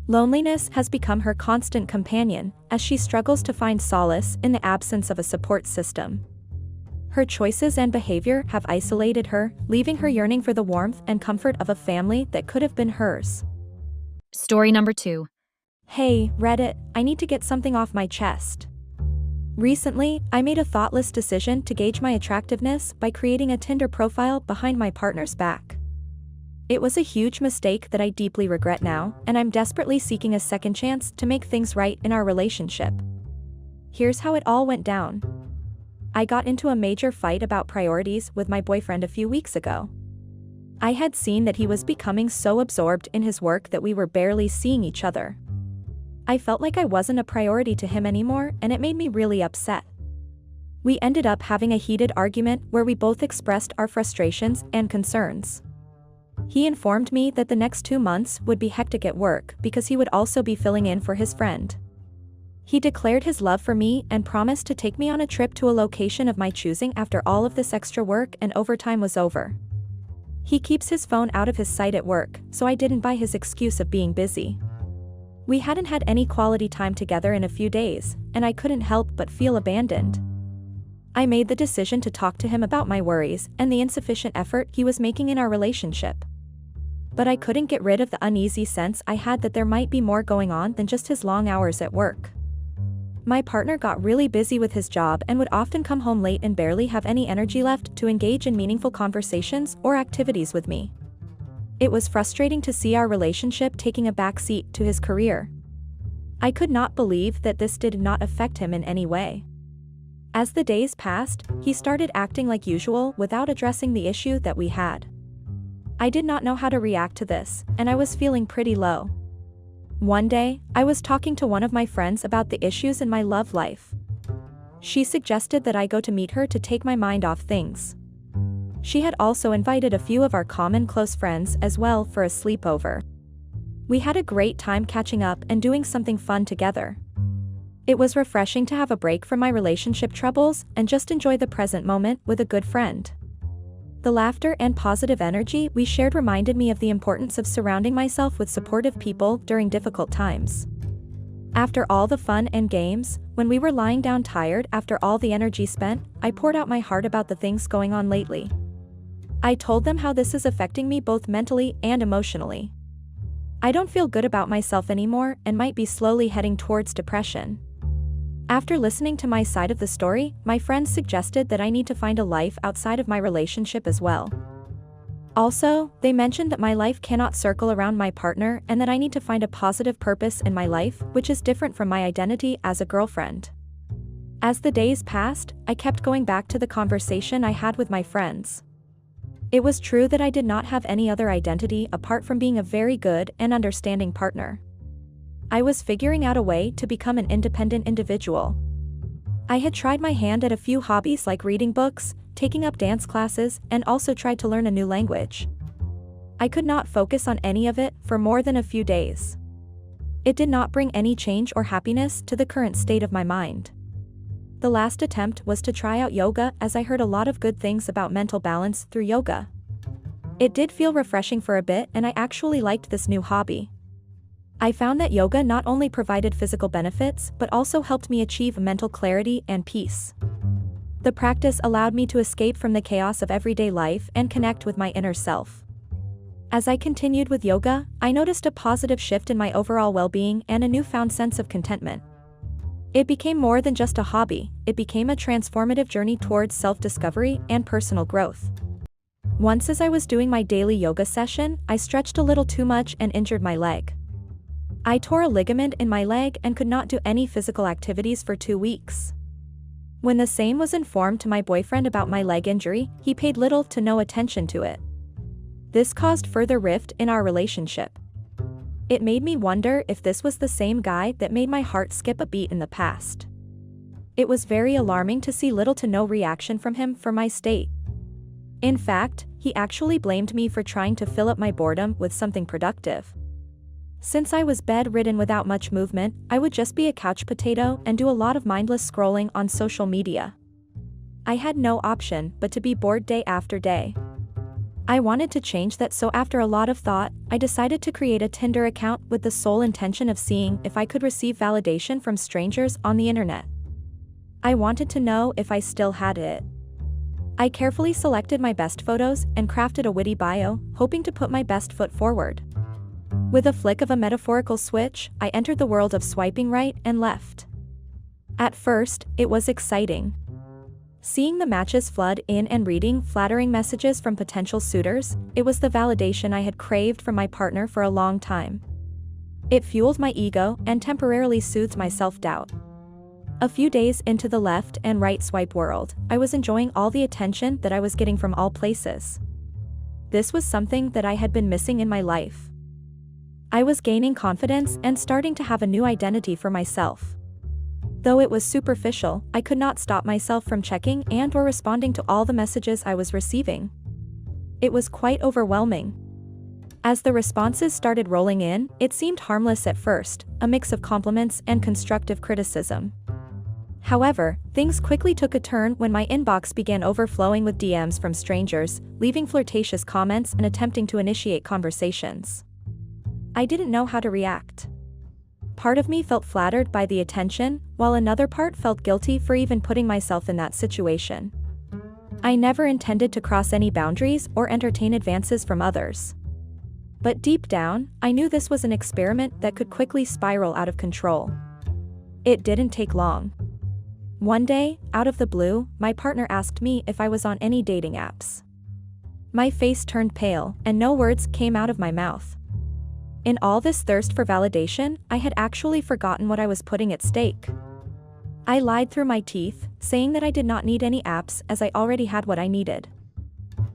Loneliness has become her constant companion, as she struggles to find solace in the absence of a support system. Her choices and behavior have isolated her, leaving her yearning for the warmth and comfort of a family that could have been hers. Story number 2. Hey, Reddit, I need to get something off my chest. Recently, I made a thoughtless decision to gauge my attractiveness by creating a Tinder profile behind my partner's back. It was a huge mistake that I deeply regret now, and I'm desperately seeking a second chance to make things right in our relationship. Here's how it all went down. I got into a major fight about priorities with my boyfriend a few weeks ago. I had seen that he was becoming so absorbed in his work that we were barely seeing each other. I felt like I wasn't a priority to him anymore, and it made me really upset. We ended up having a heated argument where we both expressed our frustrations and concerns. He informed me that the next 2 months would be hectic at work because he would also be filling in for his friend. He declared his love for me and promised to take me on a trip to a location of my choosing after all of this extra work and overtime was over. He keeps his phone out of his sight at work, so I didn't buy his excuse of being busy. We hadn't had any quality time together in a few days, and I couldn't help but feel abandoned. I made the decision to talk to him about my worries and the insufficient effort he was making in our relationship. But I couldn't get rid of the uneasy sense I had that there might be more going on than just his long hours at work. My partner got really busy with his job and would often come home late and barely have any energy left to engage in meaningful conversations or activities with me. It was frustrating to see our relationship taking a backseat to his career. I could not believe that this did not affect him in any way. As the days passed, he started acting like usual without addressing the issue that we had. I did not know how to react to this, and I was feeling pretty low. One day, I was talking to one of my friends about the issues in my love life. She suggested that I go to meet her to take my mind off things. She had also invited a few of our common close friends as well for a sleepover. We had a great time catching up and doing something fun together. It was refreshing to have a break from my relationship troubles and just enjoy the present moment with a good friend. The laughter and positive energy we shared reminded me of the importance of surrounding myself with supportive people during difficult times. After all the fun and games, when we were lying down tired after all the energy spent, I poured out my heart about the things going on lately. I told them how this is affecting me both mentally and emotionally. I don't feel good about myself anymore and might be slowly heading towards depression. After listening to my side of the story, my friends suggested that I need to find a life outside of my relationship as well. Also, they mentioned that my life cannot circle around my partner and that I need to find a positive purpose in my life, which is different from my identity as a girlfriend. As the days passed, I kept going back to the conversation I had with my friends. It was true that I did not have any other identity apart from being a very good and understanding partner. I was figuring out a way to become an independent individual. I had tried my hand at a few hobbies like reading books, taking up dance classes, and also tried to learn a new language. I could not focus on any of it for more than a few days. It did not bring any change or happiness to the current state of my mind. The last attempt was to try out yoga, as I heard a lot of good things about mental balance through yoga. It did feel refreshing for a bit, and I actually liked this new hobby. I found that yoga not only provided physical benefits but also helped me achieve mental clarity and peace. The practice allowed me to escape from the chaos of everyday life and connect with my inner self. As I continued with yoga, I noticed a positive shift in my overall well-being and a newfound sense of contentment. It became more than just a hobby, it became a transformative journey towards self-discovery and personal growth. Once as I was doing my daily yoga session, I stretched a little too much and injured my leg. I tore a ligament in my leg and could not do any physical activities for 2 weeks. When the same was informed to my boyfriend about my leg injury, he paid little to no attention to it. This caused further rift in our relationship. It made me wonder if this was the same guy that made my heart skip a beat in the past. It was very alarming to see little to no reaction from him for my state. In fact, he actually blamed me for trying to fill up my boredom with something productive. Since I was bedridden without much movement, I would just be a couch potato and do a lot of mindless scrolling on social media. I had no option but to be bored day after day. I wanted to change that, so after a lot of thought, I decided to create a Tinder account with the sole intention of seeing if I could receive validation from strangers on the internet. I wanted to know if I still had it. I carefully selected my best photos and crafted a witty bio, hoping to put my best foot forward. With a flick of a metaphorical switch, I entered the world of swiping right and left. At first, it was exciting. Seeing the matches flood in and reading flattering messages from potential suitors, it was the validation I had craved from my partner for a long time. It fueled my ego and temporarily soothed my self-doubt. A few days into the left and right swipe world, I was enjoying all the attention that I was getting from all places. This was something that I had been missing in my life. I was gaining confidence and starting to have a new identity for myself. Though it was superficial, I could not stop myself from checking and/or responding to all the messages I was receiving. It was quite overwhelming. As the responses started rolling in, it seemed harmless at first, a mix of compliments and constructive criticism. However, things quickly took a turn when my inbox began overflowing with DMs from strangers, leaving flirtatious comments and attempting to initiate conversations. I didn't know how to react. Part of me felt flattered by the attention, while another part felt guilty for even putting myself in that situation. I never intended to cross any boundaries or entertain advances from others. But deep down, I knew this was an experiment that could quickly spiral out of control. It didn't take long. One day, out of the blue, my partner asked me if I was on any dating apps. My face turned pale, and no words came out of my mouth. In all this thirst for validation, I had actually forgotten what I was putting at stake. I lied through my teeth, saying that I did not need any apps as I already had what I needed.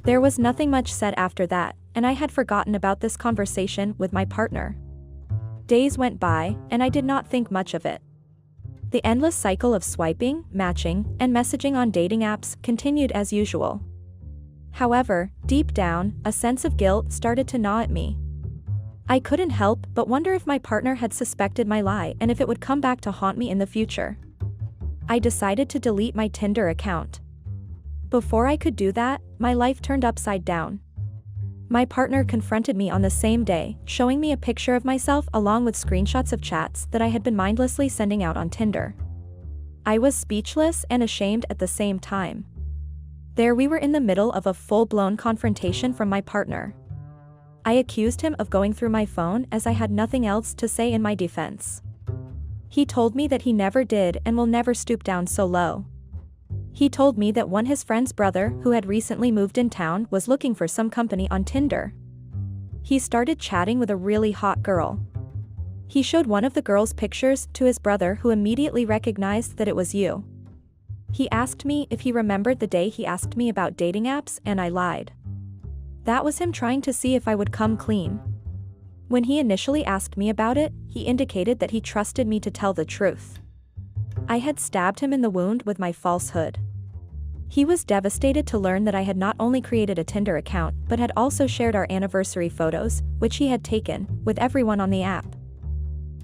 There was nothing much said after that, and I had forgotten about this conversation with my partner. Days went by, and I did not think much of it. The endless cycle of swiping, matching, and messaging on dating apps continued as usual. However, deep down, a sense of guilt started to gnaw at me. I couldn't help but wonder if my partner had suspected my lie and if it would come back to haunt me in the future. I decided to delete my Tinder account. Before I could do that, my life turned upside down. My partner confronted me on the same day, showing me a picture of myself along with screenshots of chats that I had been mindlessly sending out on Tinder. I was speechless and ashamed at the same time. There we were in the middle of a full-blown confrontation from my partner. I accused him of going through my phone as I had nothing else to say in my defense. He told me that he never did and will never stoop down so low. He told me that his friend's brother, who had recently moved in town, was looking for some company on Tinder. He started chatting with a really hot girl. He showed one of the girl's pictures to his brother, who immediately recognized that it was you. He asked me if he remembered the day he asked me about dating apps, and I lied. That was him trying to see if I would come clean. When he initially asked me about it, he indicated that he trusted me to tell the truth. I had stabbed him in the wound with my falsehood. He was devastated to learn that I had not only created a Tinder account but had also shared our anniversary photos, which he had taken, with everyone on the app.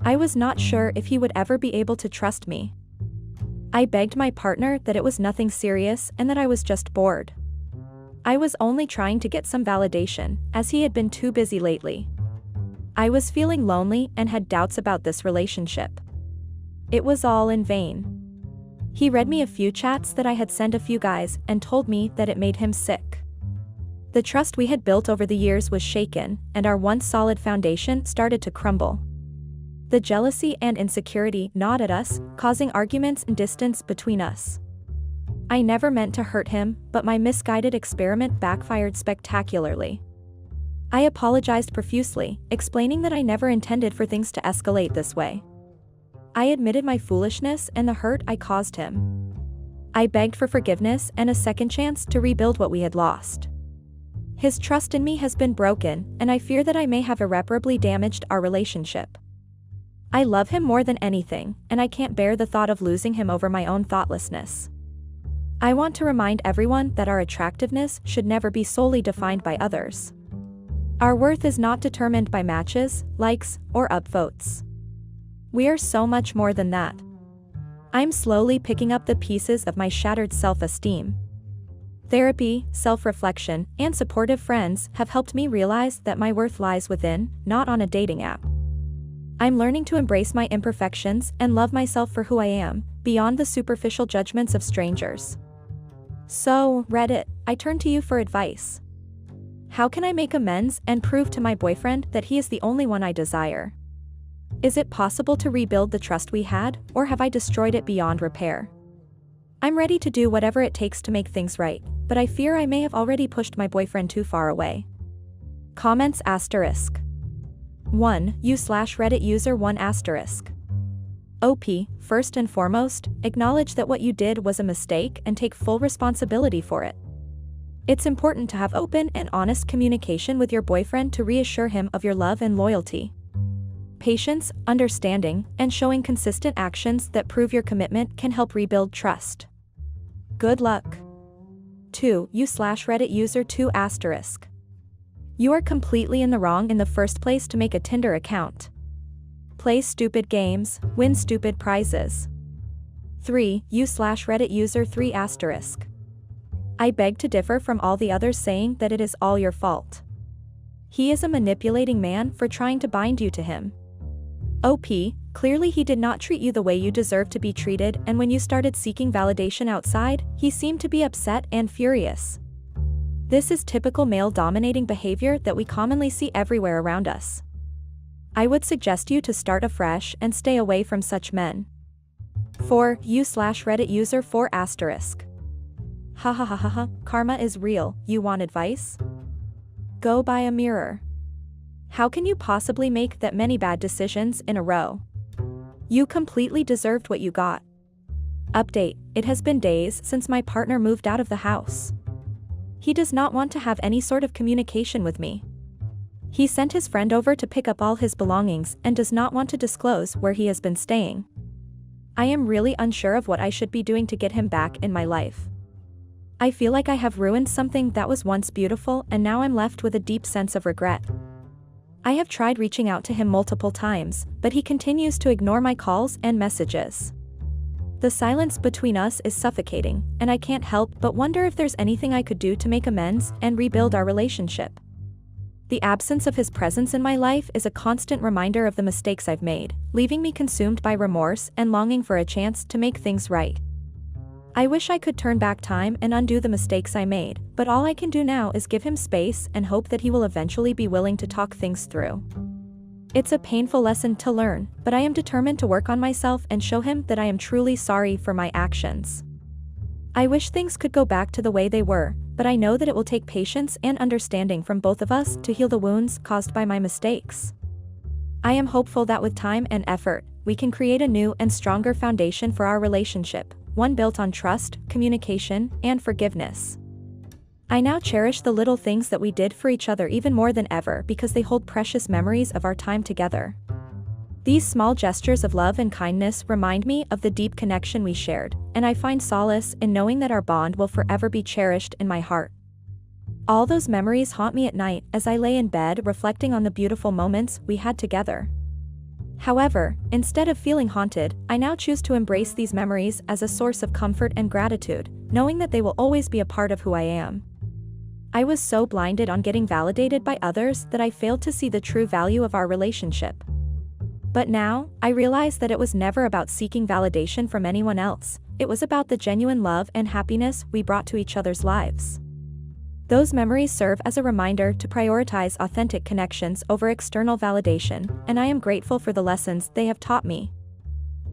I was not sure if he would ever be able to trust me. I begged my partner that it was nothing serious and that I was just bored. I was only trying to get some validation, as he had been too busy lately. I was feeling lonely and had doubts about this relationship. It was all in vain. He read me a few chats that I had sent a few guys and told me that it made him sick. The trust we had built over the years was shaken, and our once solid foundation started to crumble. The jealousy and insecurity gnawed at us, causing arguments and distance between us. I never meant to hurt him, but my misguided experiment backfired spectacularly. I apologized profusely, explaining that I never intended for things to escalate this way. I admitted my foolishness and the hurt I caused him. I begged for forgiveness and a second chance to rebuild what we had lost. His trust in me has been broken, and I fear that I may have irreparably damaged our relationship. I love him more than anything, and I can't bear the thought of losing him over my own thoughtlessness. I want to remind everyone that our attractiveness should never be solely defined by others. Our worth is not determined by matches, likes, or upvotes. We are so much more than that. I'm slowly picking up the pieces of my shattered self-esteem. Therapy, self-reflection, and supportive friends have helped me realize that my worth lies within, not on a dating app. I'm learning to embrace my imperfections and love myself for who I am, beyond the superficial judgments of strangers. So, Reddit, I turn to you for advice. How can I make amends and prove to my boyfriend that he is the only one I desire? Is it possible to rebuild the trust we had, or have I destroyed it beyond repair? I'm ready to do whatever it takes to make things right, but I fear I may have already pushed my boyfriend too far away. Comments *. 1. You/Reddit user 1 *. OP, first and foremost, acknowledge that what you did was a mistake and take full responsibility for it. It's important to have open and honest communication with your boyfriend to reassure him of your love and loyalty. Patience, understanding, and showing consistent actions that prove your commitment can help rebuild trust. Good luck. 2. You/Reddit user 2 *. You are completely in the wrong in the first place to make a Tinder account. Play stupid games, win stupid prizes. 3. You/Reddit user 3 *. I beg to differ from all the others saying that it is all your fault. He is a manipulating man for trying to bind you to him. OP, clearly he did not treat you the way you deserve to be treated, and when you started seeking validation outside, he seemed to be upset and furious. This is typical male-dominating behavior that we commonly see everywhere around us. I would suggest you to start afresh and stay away from such men. 4. You/Reddit user 4 *. Ha ha ha ha ha, karma is real, you want advice? Go buy a mirror. How can you possibly make that many bad decisions in a row? You completely deserved what you got. Update, it has been days since my partner moved out of the house. He does not want to have any sort of communication with me. He sent his friend over to pick up all his belongings and does not want to disclose where he has been staying. I am really unsure of what I should be doing to get him back in my life. I feel like I have ruined something that was once beautiful, and now I'm left with a deep sense of regret. I have tried reaching out to him multiple times, but he continues to ignore my calls and messages. The silence between us is suffocating, and I can't help but wonder if there's anything I could do to make amends and rebuild our relationship. The absence of his presence in my life is a constant reminder of the mistakes I've made, leaving me consumed by remorse and longing for a chance to make things right. I wish I could turn back time and undo the mistakes I made, but all I can do now is give him space and hope that he will eventually be willing to talk things through. It's a painful lesson to learn, but I am determined to work on myself and show him that I am truly sorry for my actions. I wish things could go back to the way they were, but I know that it will take patience and understanding from both of us to heal the wounds caused by my mistakes. I am hopeful that with time and effort, we can create a new and stronger foundation for our relationship, one built on trust, communication, and forgiveness. I now cherish the little things that we did for each other even more than ever because they hold precious memories of our time together. These small gestures of love and kindness remind me of the deep connection we shared, and I find solace in knowing that our bond will forever be cherished in my heart. All those memories haunt me at night as I lay in bed reflecting on the beautiful moments we had together. However, instead of feeling haunted, I now choose to embrace these memories as a source of comfort and gratitude, knowing that they will always be a part of who I am. I was so blinded on getting validated by others that I failed to see the true value of our relationship. But now, I realize that it was never about seeking validation from anyone else, it was about the genuine love and happiness we brought to each other's lives. Those memories serve as a reminder to prioritize authentic connections over external validation, and I am grateful for the lessons they have taught me.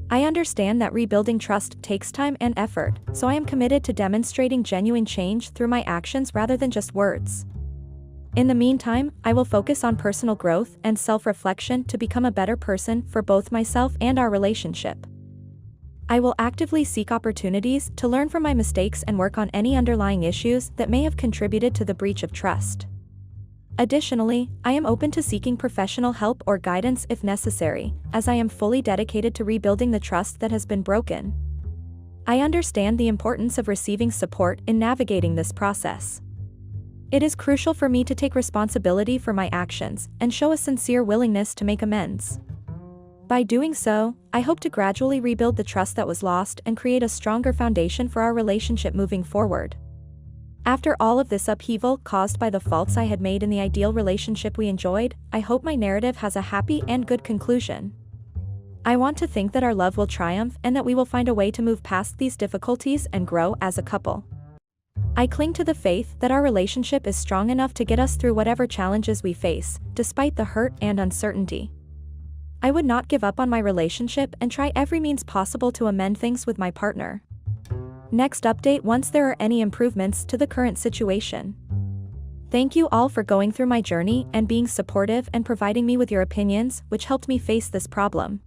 I understand that rebuilding trust takes time and effort, so I am committed to demonstrating genuine change through my actions rather than just words. In the meantime, I will focus on personal growth and self-reflection to become a better person for both myself and our relationship. I will actively seek opportunities to learn from my mistakes and work on any underlying issues that may have contributed to the breach of trust. Additionally, I am open to seeking professional help or guidance if necessary, as I am fully dedicated to rebuilding the trust that has been broken. I understand the importance of receiving support in navigating this process. It is crucial for me to take responsibility for my actions and show a sincere willingness to make amends. By doing so, I hope to gradually rebuild the trust that was lost and create a stronger foundation for our relationship moving forward. After all of this upheaval caused by the faults I had made in the ideal relationship we enjoyed, I hope my narrative has a happy and good conclusion. I want to think that our love will triumph and that we will find a way to move past these difficulties and grow as a couple. I cling to the faith that our relationship is strong enough to get us through whatever challenges we face, despite the hurt and uncertainty. I would not give up on my relationship and try every means possible to amend things with my partner. Next update once there are any improvements to the current situation. Thank you all for going through my journey and being supportive and providing me with your opinions, which helped me face this problem.